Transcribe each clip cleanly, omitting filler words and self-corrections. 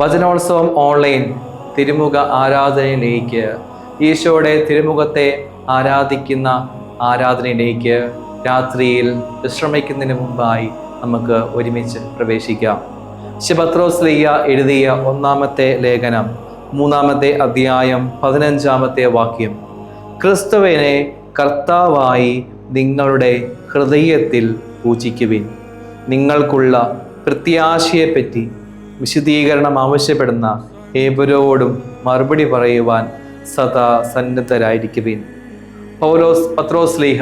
വചനോത്സവം online തിരുമുഖ ആരാധനയിലേക്ക്, ഈശോയുടെ തിരുമുഖത്തെ ആരാധിക്കുന്ന ആരാധനയിലേക്ക് രാത്രിയിൽ വിശ്രമിക്കുന്നതിന് മുമ്പായി നമുക്ക് ഒരുമിച്ച് പ്രവേശിക്കാം. പത്രോസ് ശ്ലീഹ എഴുതിയ ഒന്നാമത്തെ ലേഖനം 3-ാമത്തെ അധ്യായം 15-ാമത്തെ വാക്യം. ക്രിസ്തുവിനെ കർത്താവായി നിങ്ങളുടെ ഹൃദയത്തിൽ പൂജിക്കുവിൻ. നിങ്ങൾക്കുള്ള പ്രത്യാശയെപ്പറ്റി വിശദീകരണം ആവശ്യപ്പെടുന്ന ഏവരോടും മറുപടി പറയുവാൻ സദാ സന്നദ്ധരായിരിക്കുവിൻ. പത്രോസ് ശ്ലീഹ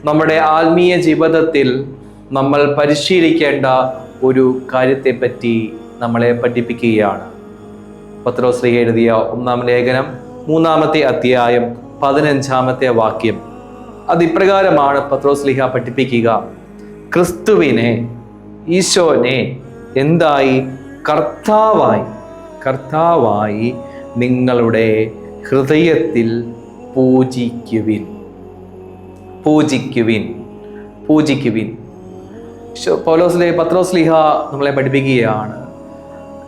നമ്മുടെ ആത്മീയ ജീവിതത്തിൽ നമ്മൾ പരിശീലിക്കേണ്ട ഒരു കാര്യത്തെപ്പറ്റി നമ്മളെ പഠിപ്പിക്കുകയാണ്. പത്രോസ് ശ്ലീഹ എഴുതിയ ഒന്നാം ലേഖനം 3-ാമത്തെ അധ്യായം 15-ാമത്തെ വാക്യം. അത് ഇപ്രകാരമാണ് പത്രോസ് ശ്ലീഹ പഠിപ്പിക്കുക: ക്രിസ്തുവിനെ, ഈശോനെ എന്തായി? കർത്താവായി നിങ്ങളുടെ ഹൃദയത്തിൽ പൂജിക്കുവിൻ. പത്രോസ് ശ്ലീഹ നമ്മളെ പഠിപ്പിക്കുകയാണ്,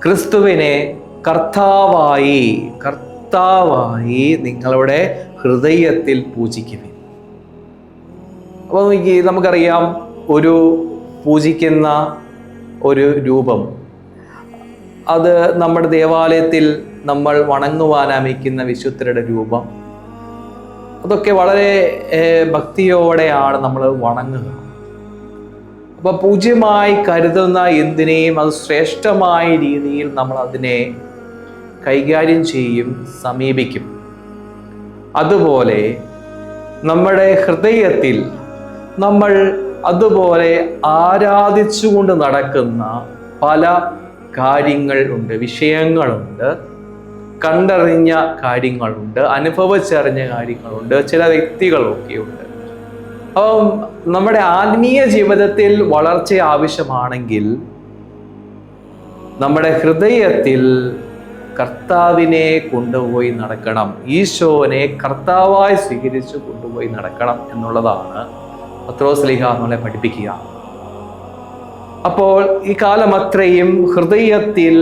ക്രിസ്തുവിനെ കർത്താവായി നിങ്ങളുടെ ഹൃദയത്തിൽ പൂജിക്കുവിൻ. അപ്പോൾ നമുക്കറിയാം, ഒരു പൂജിക്കുന്ന ഒരു രൂപം, അത് നമ്മുടെ ദേവാലയത്തിൽ നമ്മൾ വണങ്ങുവാനാമിക്കുന്ന വിശുദ്ധരുടെ രൂപം, അതൊക്കെ വളരെ ഭക്തിയോടെയാണ് നമ്മൾ വണങ്ങുക. അപ്പോൾ പൂജ്യമായി കരുതുന്ന എന്തിനേയും അത് ശ്രേഷ്ഠമായ രീതിയിൽ നമ്മൾ അതിനെ കൈകാര്യം ചെയ്യും, സമീപിക്കും. അതുപോലെ നമ്മുടെ ഹൃദയത്തിൽ നമ്മൾ അതുപോലെ ആരാധിച്ചുകൊണ്ട് നടക്കുന്ന പല കാര്യങ്ങൾ ഉണ്ട്, വിഷയങ്ങളുണ്ട്, കണ്ടറിഞ്ഞ കാര്യങ്ങളുണ്ട്, അനുഭവിച്ചറിഞ്ഞ കാര്യങ്ങളുണ്ട്, ചില വ്യക്തികളൊക്കെയുണ്ട്. അപ്പം നമ്മുടെ ആത്മീയ ജീവിതത്തിൽ വളർച്ച ആവശ്യമാണെങ്കിൽ നമ്മുടെ ഹൃദയത്തിൽ കർത്താവിനെ കൊണ്ടുപോയി നടക്കണം, ഈശോനെ കർത്താവായി സ്വീകരിച്ച് കൊണ്ടുപോയി നടക്കണം എന്നുള്ളതാണ് പത്രോസ് ശ്ലീഹ നമ്മളെ പഠിപ്പിക്കുക. അപ്പോൾ ഈ കാലം അത്രയും ഹൃദയത്തിൽ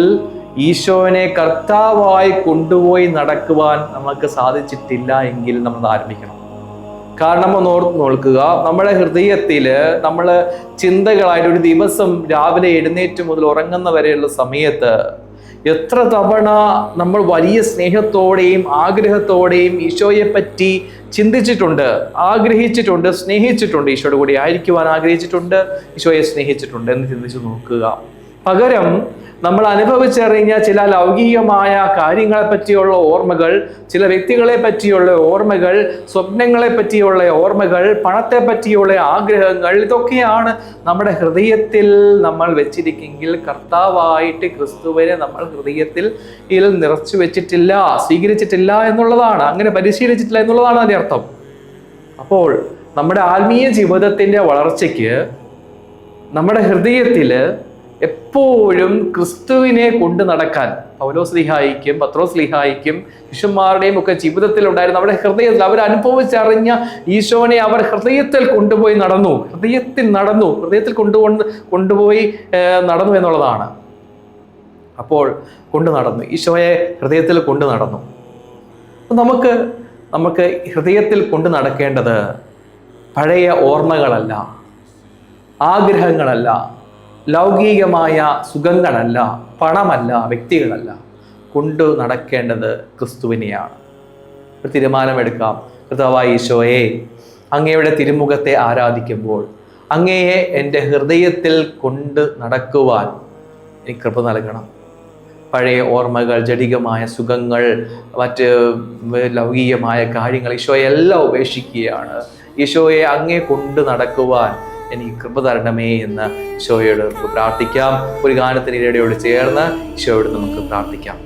ഈശോനെ കർത്താവായി കൊണ്ടുപോയി നടക്കുവാൻ നമുക്ക് സാധിച്ചിട്ടില്ല എങ്കിൽ നമ്മൾ ആരംഭിക്കണം. കാരണം ഒന്ന് ഓർത്ത് നോക്കുക, നമ്മുടെ ഹൃദയത്തിൽ നമ്മൾ ചിന്തകളായിട്ട് ഒരു ദിവസം രാവിലെ എഴുന്നേറ്റ് മുതൽ ഉറങ്ങുന്ന വരെയുള്ള സമയത്ത് എത്ര തവണ നമ്മൾ വലിയ സ്നേഹത്തോടെയും ആഗ്രഹത്തോടെയും ഈശോയെ പറ്റി ചിന്തിച്ചിട്ടുണ്ട്, ആഗ്രഹിച്ചിട്ടുണ്ട്, സ്നേഹിച്ചിട്ടുണ്ട്, ഈശോയുടെ കൂടി ആയിരിക്കുവാൻ ആഗ്രഹിച്ചിട്ടുണ്ട്, ഈശോയെ സ്നേഹിച്ചിട്ടുണ്ട് എന്ന് ചിന്തിച്ചു നോക്കുക. പകരം നമ്മൾ അനുഭവിച്ചറിഞ്ഞ ചില ലൗകികമായ കാര്യങ്ങളെ പറ്റിയുള്ള ഓർമ്മകൾ, ചില വ്യക്തികളെ പറ്റിയുള്ള ഓർമ്മകൾ, സ്വപ്നങ്ങളെ പറ്റിയുള്ള ഓർമ്മകൾ, പണത്തെ പറ്റിയുള്ള ആഗ്രഹങ്ങൾ, ഇതൊക്കെയാണ് നമ്മുടെ ഹൃദയത്തിൽ നമ്മൾ വെച്ചിരിക്കെങ്കിൽ കർത്താവായിട്ട് ക്രിസ്തുവിനെ നമ്മൾ ഹൃദയത്തിൽ നിറച്ചു വെച്ചിട്ടില്ല, സ്വീകരിച്ചിട്ടില്ല എന്നുള്ളതാണ്, അങ്ങനെ പരിശീലിച്ചിട്ടില്ല എന്നുള്ളതാണ് അതിൻ്റെ അർത്ഥം. അപ്പോൾ നമ്മുടെ ആത്മീയ ജീവിതത്തിൻ്റെ വളർച്ചയ്ക്ക് നമ്മുടെ ഹൃദയത്തിൽ എപ്പോഴും ക്രിസ്തുവിനെ കൊണ്ട് നടക്കാൻ പൗലോസ് ശ്ലീഹായിക്കും പത്രോസ് ശ്ലീഹായിക്കും ശിഷ്യന്മാരുടെയും ഒക്കെ ജീവിതത്തിൽ ഉണ്ടായിരുന്ന അവരുടെ ഹൃദയത്തിൽ അവർ അനുഭവിച്ചറിഞ്ഞ ഈശോനെ അവർ ഹൃദയത്തിൽ കൊണ്ടുപോയി നടന്നു, ഹൃദയത്തിൽ കൊണ്ടുപോയി നടന്നു എന്നുള്ളതാണ്. അപ്പോൾ കൊണ്ടു നടന്നു, ഈശോയെ ഹൃദയത്തിൽ കൊണ്ടു നടന്നു. നമുക്ക് ഹൃദയത്തിൽ കൊണ്ടു നടക്കേണ്ടത് പഴയ ഓർമ്മകളല്ല, ആഗ്രഹങ്ങളല്ല, ലൗകികമായ സുഖങ്ങളല്ല, പണമല്ല, വ്യക്തികളല്ല. കൊണ്ടു നടക്കേണ്ടത് ക്രിസ്തുവിനെയാണ്. ഒരു തീരുമാനമെടുക്കാം. കർത്താവായ ഈശോയെ, അങ്ങയുടെ തിരുമുഖത്തെ ആരാധിക്കുമ്പോൾ അങ്ങയെ എൻ്റെ ഹൃദയത്തിൽ കൊണ്ട് നടക്കുവാൻ എനിക്ക് കൃപ നൽകണം. പഴയ ഓർമ്മകൾ, ജഡികമായ സുഖങ്ങൾ, മറ്റ് ലൗകികമായ കാര്യങ്ങൾ ഈശോയെല്ലാം ഉപേക്ഷിക്കുകയാണ്. ഈശോയെ അങ്ങേ കൊണ്ട് നടക്കുവാൻ എനിക്ക് കൃപ തരണമേ എന്ന് ഈശോയോട് നമുക്ക് പ്രാർത്ഥിക്കാം. ഒരു ഗാനത്തിന് ഇരയോട് ചേർന്ന് ഈശോയോട് നമുക്ക് പ്രാർത്ഥിക്കാം.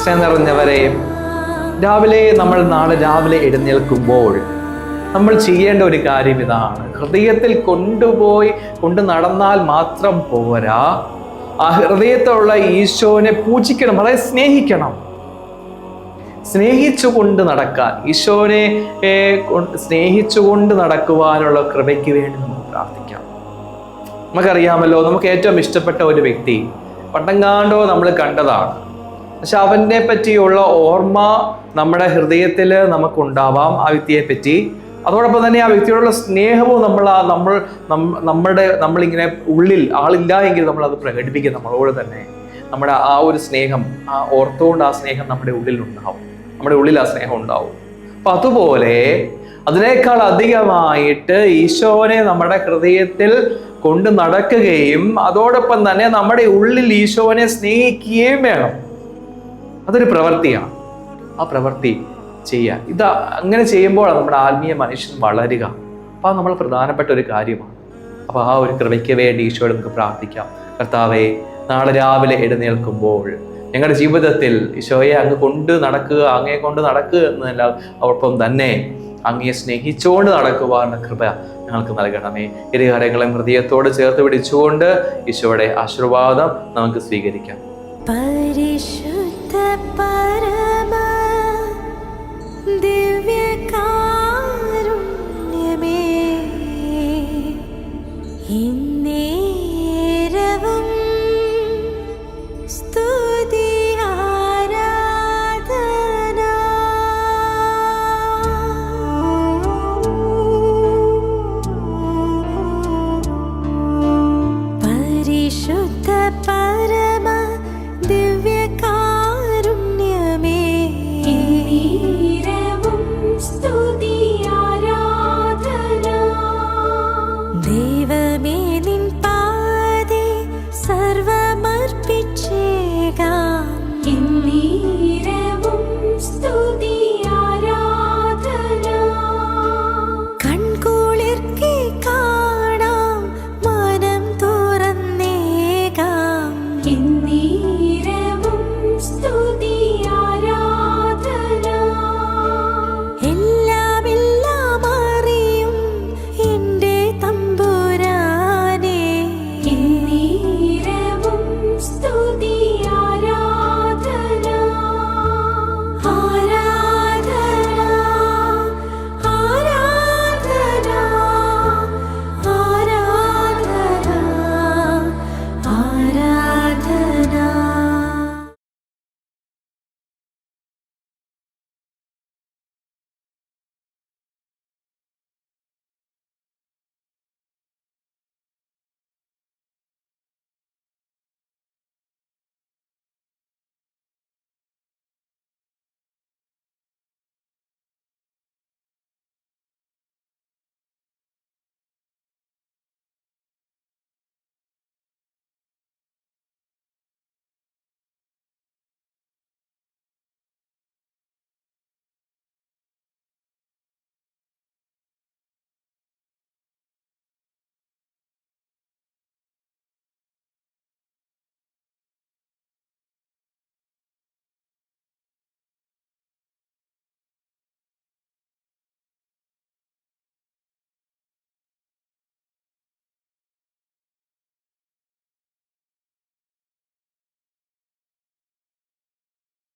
സ്നേഹം നിറഞ്ഞവരെ, നമ്മൾ നാളെ രാവിലെ എഴുന്നേൽക്കുമ്പോൾ നമ്മൾ ചെയ്യേണ്ട ഒരു കാര്യം ഇതാണ്. ഹൃദയത്തിൽ കൊണ്ട് നടന്നാൽ മാത്രം പോരാ, ആ ഹൃദയത്തിലുള്ള ഈശോനെ പൂജിക്കണം, അതായത് സ്നേഹിക്കണം. സ്നേഹിച്ചുകൊണ്ട് നടക്കാൻ, ഈശോനെ സ്നേഹിച്ചുകൊണ്ട് നടക്കുവാനുള്ള കൃപയ്ക്ക് വേണ്ടി നമുക്ക് പ്രാർത്ഥിക്കാം. നമുക്കറിയാമല്ലോ, നമുക്ക് ഏറ്റവും ഇഷ്ടപ്പെട്ട ഒരു വ്യക്തി പണ്ടങ്ങാണ്ടോ നമ്മൾ കണ്ടതാണ്. പക്ഷെ അവനെ പറ്റിയുള്ള ഓർമ്മ നമ്മുടെ ഹൃദയത്തിൽ നമുക്കുണ്ടാവാം, ആ വ്യക്തിയെ പറ്റി. അതോടൊപ്പം തന്നെ ആ വ്യക്തിയോടുള്ള സ്നേഹവും നമ്മളിങ്ങനെ ഉള്ളിൽ ആളില്ല എങ്കിൽ നമ്മൾ അത് പ്രകടിപ്പിക്കും നമ്മളോട് തന്നെ. നമ്മുടെ ആ ഒരു സ്നേഹം, ആ ഓർത്തുകൊണ്ട് ആ സ്നേഹം നമ്മുടെ ഉള്ളിൽ ഉണ്ടാവും, നമ്മുടെ ഉള്ളിൽ ആ സ്നേഹം ഉണ്ടാവും. അപ്പൊ അതുപോലെ അതിനേക്കാൾ അധികമായിട്ട് ഈശോനെ നമ്മുടെ ഹൃദയത്തിൽ കൊണ്ട് നടക്കുകയും അതോടൊപ്പം തന്നെ നമ്മുടെ ഉള്ളിൽ ഈശോനെ സ്നേഹിക്കുകയും വേണം. അതൊരു പ്രവൃത്തിയാണ്. ആ പ്രവൃത്തി ചെയ്യാൻ, അങ്ങനെ ചെയ്യുമ്പോൾ നമ്മുടെ ആത്മീയ മനുഷ്യൻ വളരുക. അപ്പോൾ അത് നമ്മൾ പ്രധാനപ്പെട്ട ഒരു കാര്യമാണ്. അപ്പോൾ ആ ഒരു കൃപയ്ക്ക് വേണ്ടി ഈശോയോട് നമുക്ക് പ്രാർത്ഥിക്കാം. കർത്താവേ, നാളെ രാവിലെ എഴുന്നേൽക്കുമ്പോൾ ഞങ്ങളുടെ ജീവിതത്തിൽ ഈശോയെ അങ്ങ് കൊണ്ട് നടക്കുക എന്നല്ല, അതോടൊപ്പം തന്നെ അങ്ങയെ സ്നേഹിച്ചുകൊണ്ട് നടക്കുവാനുള്ള കൃപ ഞങ്ങൾക്ക് നൽകണമേ. ഇരു കാര്യങ്ങളും ഹൃദയത്തോട് ചേർത്ത് പിടിച്ചുകൊണ്ട് ഈശോയുടെ ആശീർവാദം നമുക്ക് സ്വീകരിക്കാം. പരിശുദ്ധ പരമ ദിവ്യകാരുണ്യമേ, ഇന്നേരവും സ്തുതി ആരാധന. പരിശുദ്ധ പരമ ദിവ്യകാരുണ്യമേ, ഇന്നേരവും സ്തുതി ആരാധന. ദൈവമേ, നിൻ പാദേ സർവമർപ്പിച്ചേകാം.